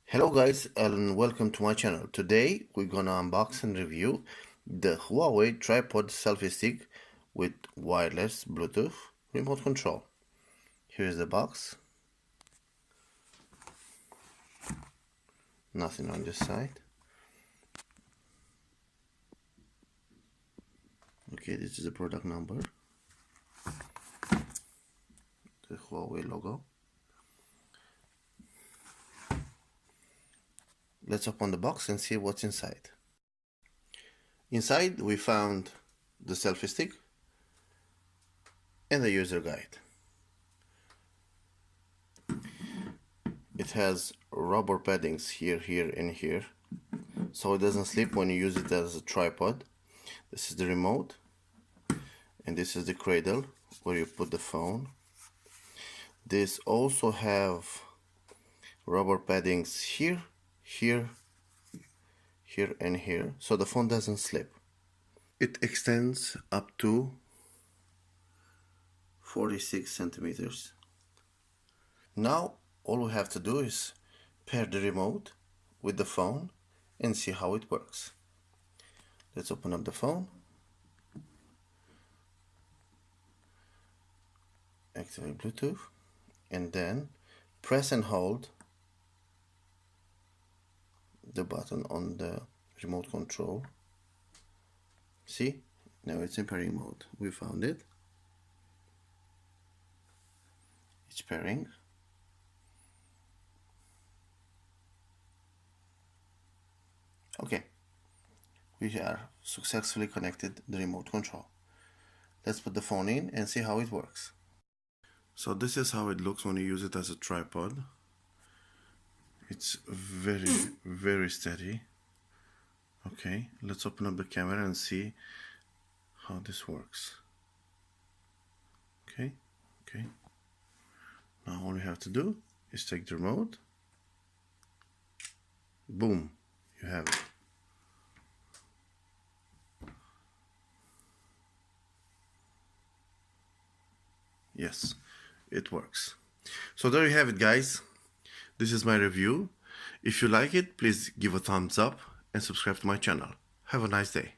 Hello guys and welcome to my channel. Today we're gonna unbox and review the Huawei tripod selfie stick with wireless Bluetooth remote control. Here's the box. Nothing on this side. Okay, this is the product number. The Huawei logo. Let's open the box and see what's inside. Inside we found the selfie stick and the user guide. It has rubber paddings here, and here, so it doesn't slip when you use it as a tripod. This is the remote, and this is the cradle where you put the phone. This also have rubber paddings here, and here, so the phone doesn't slip. It extends up to 46 centimeters. Now all we have to do is pair the remote with the phone and see how it works. Let's open up the phone, activate Bluetooth, and then press and hold the button on the remote control. See, now it's in pairing mode. We found it. It's pairing. Okay, we are successfully connected the remote control. Let's put the phone in and see how it works. So this is how it looks when you use it as a tripod. It's very steady. Okay, let's open up the camera and see how this works. Okay. Now all we have to do is take the remote. Boom, you have it. Yes, it works. So there you have it, guys. This is my review. If you like it, please give a thumbs up and subscribe to my channel. Have a nice day.